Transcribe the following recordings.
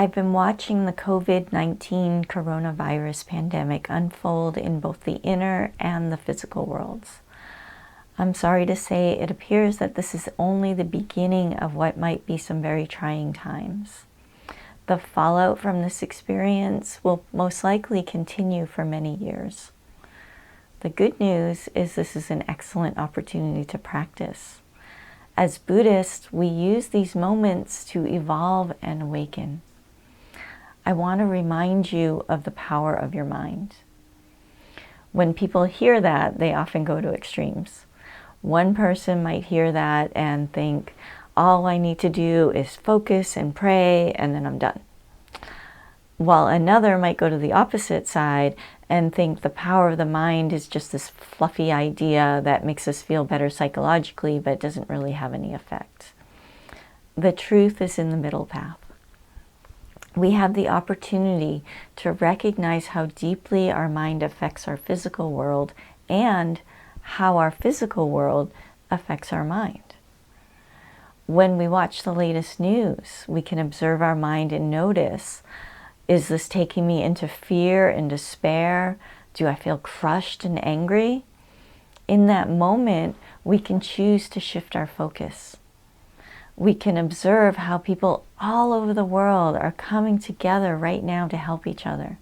I've been watching the COVID-19 coronavirus pandemic unfold in both the inner and the physical worlds. I'm sorry to say it appears that this is only the beginning of what might be some very trying times. The fallout from this experience will most likely continue for many years. The good news is this is an excellent opportunity to practice. As Buddhists, we use these moments to evolve and awaken. I want to remind you of the power of your mind. When people hear that, they often go to extremes. One person might hear that and think, all I need to do is focus and pray, and then I'm done. While another might go to the opposite side and think the power of the mind is just this fluffy idea that makes us feel better psychologically, but doesn't really have any effect. The truth is in the middle path. We have the opportunity to recognize how deeply our mind affects our physical world and how our physical world affects our mind. When we watch the latest news, we can observe our mind and notice, is this taking me into fear and despair? Do I feel crushed and angry? In that moment, we can choose to shift our focus. We can observe how people all over the world are coming together right now to help each other.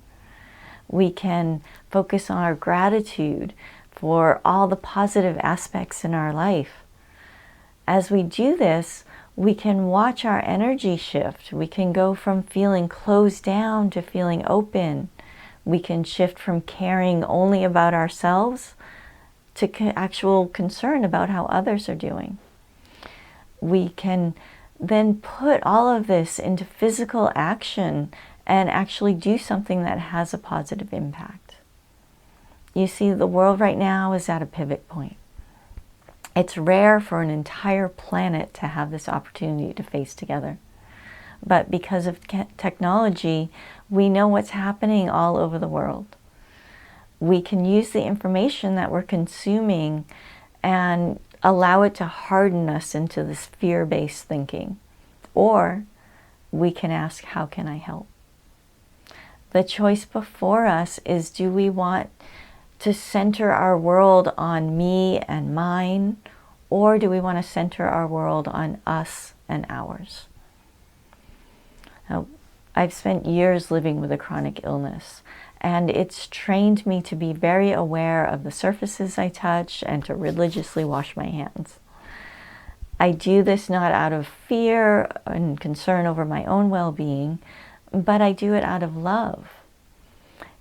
We can focus on our gratitude for all the positive aspects in our life. As we do this, we can watch our energy shift. We can go from feeling closed down to feeling open. We can shift from caring only about ourselves to actual concern about how others are doing. We can then put all of this into physical action and actually do something that has a positive impact. You see, the world right now is at a pivot point. It's rare for an entire planet to have this opportunity to face together. But because of technology, we know what's happening all over the world. We can use the information that we're consuming and allow it to harden us into this fear-based thinking. Or we can ask, how can I help? The choice before us is, do we want to center our world on me and mine, or do we want to center our world on us and ours? Now, I've spent years living with a chronic illness, and it's trained me to be very aware of the surfaces I touch and to religiously wash my hands. I do this not out of fear and concern over my own well-being, but I do it out of love.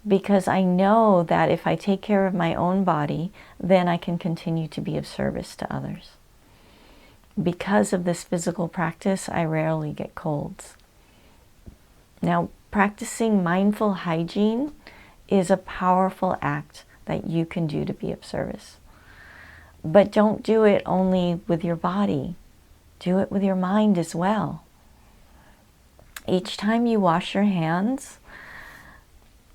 Because I know that if I take care of my own body, then I can continue to be of service to others. Because of this physical practice, I rarely get colds. Now, practicing mindful hygiene is a powerful act that you can do to be of service. But don't do it only with your body. Do it with your mind as well. Each time you wash your hands,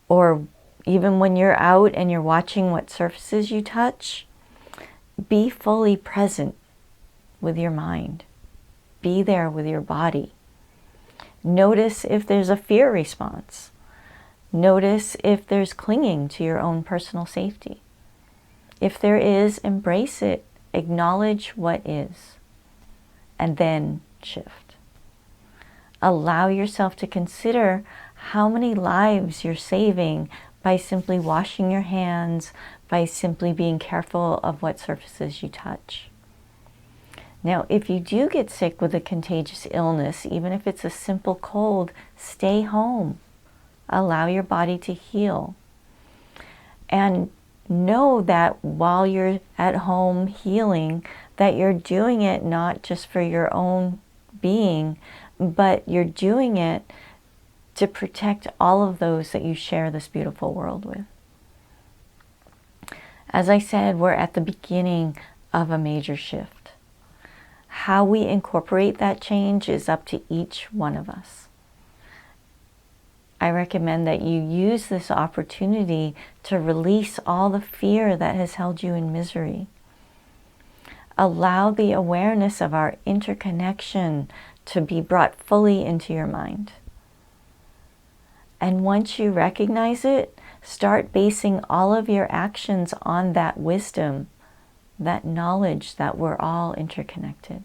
or even when you're out and you're watching what surfaces you touch, be fully present with your mind. Be there with your body. Notice if there's a fear response. Notice if there's clinging to your own personal safety. If there is, embrace it. Acknowledge what is. And then shift. Allow yourself to consider how many lives you're saving by simply washing your hands, by simply being careful of what surfaces you touch. Now, if you do get sick with a contagious illness, even if it's a simple cold, stay home. Allow your body to heal. And know that while you're at home healing, that you're doing it not just for your own being, but you're doing it to protect all of those that you share this beautiful world with. As I said, we're at the beginning of a major shift. How we incorporate that change is up to each one of us. I recommend that you use this opportunity to release all the fear that has held you in misery. Allow the awareness of our interconnection to be brought fully into your mind. And once you recognize it, start basing all of your actions on that wisdom, that knowledge that we're all interconnected.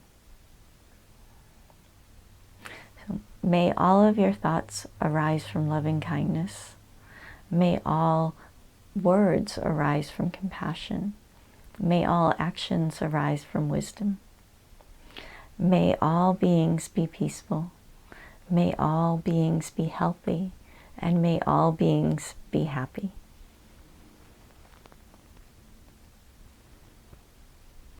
So may all of your thoughts arise from loving kindness. May all words arise from compassion. May all actions arise from wisdom. May all beings be peaceful. May all beings be healthy. And may all beings be happy.